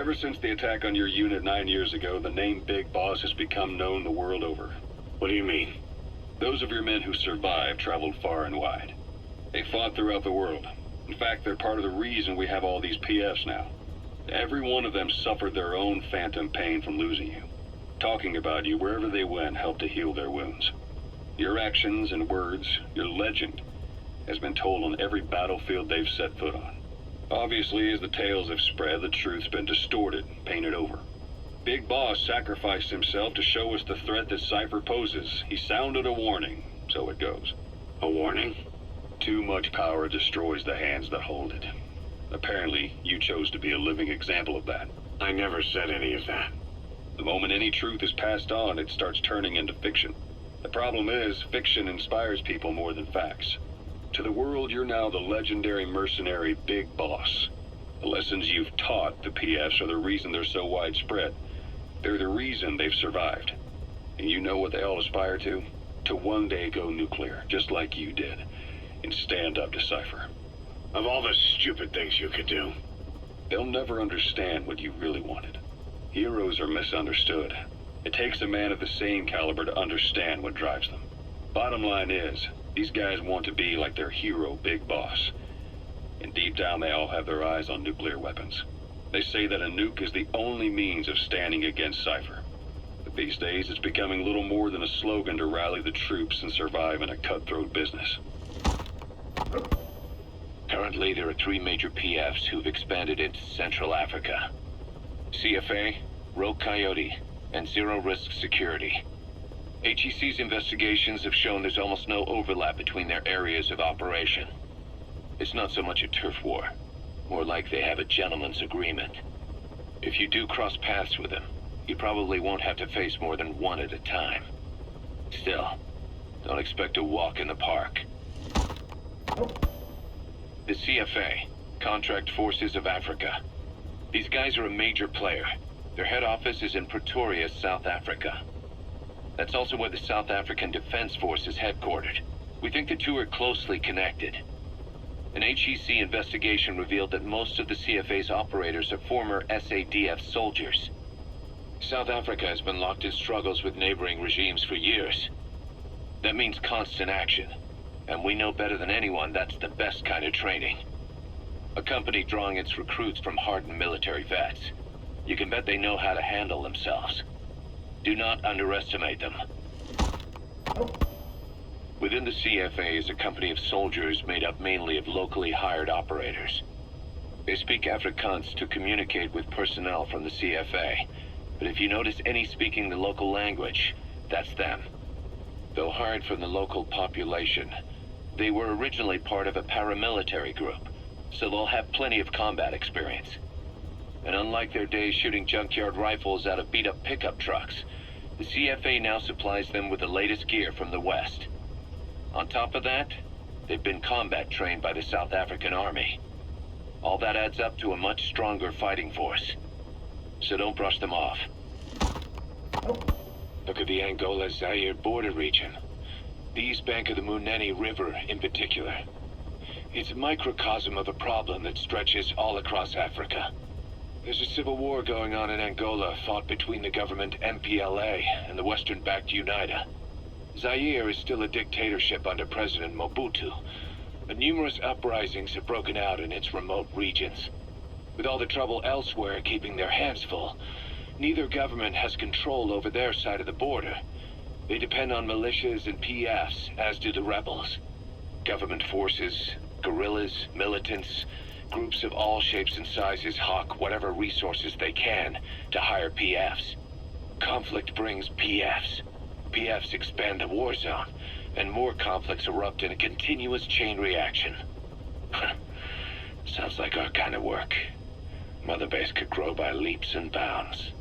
Ever since the attack on your unit 9 years ago, the name Big Boss has become known the world over. What do you mean? Those of your men who survived traveled far and wide. They fought throughout the world. In fact, they're part of the reason we have all these PFs now. Every one of them suffered their own phantom pain from losing you. Talking about you wherever they went helped to heal their wounds. Your actions and words, your legend, has been told on every battlefield they've set foot on. Obviously, as the tales have spread, the truth's been distorted, painted over. Big Boss sacrificed himself to show us the threat that Cypher poses. He sounded a warning, so it goes. A warning? Too much power destroys the hands that hold it. Apparently, you chose to be a living example of that. I never said any of that. The moment any truth is passed on, it starts turning into fiction. The problem is, fiction inspires people more than facts. To the world, you're now the legendary mercenary Big Boss. The lessons you've taught the PFs are the reason they're so widespread. They're the reason they've survived. And you know what they all aspire to? To one day go nuclear, just like you did, and stand up to Cypher. Of all the stupid things you could do. They'll never understand what you really wanted. Heroes are misunderstood. It takes a man of the same caliber to understand what drives them. Bottom line is, these guys want to be like their hero, Big Boss. And deep down they all have their eyes on nuclear weapons. They say that a nuke is the only means of standing against Cypher. But these days it's becoming little more than a slogan to rally the troops and survive in a cutthroat business. Currently, there are 3 major PFs who've expanded into Central Africa. CFA, Rogue Coyote, and Zero Risk Security. HEC's investigations have shown there's almost no overlap between their areas of operation. It's not so much a turf war, more like they have a gentleman's agreement. If you do cross paths with them, you probably won't have to face more than one at a time. Still, don't expect a walk in the park. The CFA, Contract Forces of Africa. These guys are a major player. Their head office is in Pretoria, South Africa. That's also where the South African Defense Force is headquartered. We think the two are closely connected. An HEC investigation revealed that most of the CFA's operators are former SADF soldiers. South Africa has been locked in struggles with neighboring regimes for years. That means constant action, and we know better than anyone that's the best kind of training. A company drawing its recruits from hardened military vets. You can bet they know how to handle themselves. Do not underestimate them. Within the CFA is a company of soldiers made up mainly of locally hired operators. They speak Afrikaans to communicate with personnel from the CFA, but if you notice any speaking the local language, that's them. Though hired from the local population, they were originally part of a paramilitary group, so they'll have plenty of combat experience. And unlike their days shooting junkyard rifles out of beat-up pickup trucks, the CFA now supplies them with the latest gear from the West. On top of that, they've been combat trained by the South African Army. All that adds up to a much stronger fighting force. So don't brush them off. Look at the Angola-Zaire border region. The east bank of the Munene River in particular. It's a microcosm of a problem that stretches all across Africa. There's a civil war going on in Angola, fought between the government MPLA and the Western-backed UNITA. Zaire is still a dictatorship under President Mobutu, but numerous uprisings have broken out in its remote regions. With all the trouble elsewhere keeping their hands full, neither government has control over their side of the border. They depend on militias and PFs, as do the rebels. Government forces, guerrillas, militants, groups of all shapes and sizes hawk whatever resources they can to hire PFs. Conflict brings PFs. PFs expand the war zone, and more conflicts erupt in a continuous chain reaction. Sounds like our kind of work. Mother Base could grow by leaps and bounds.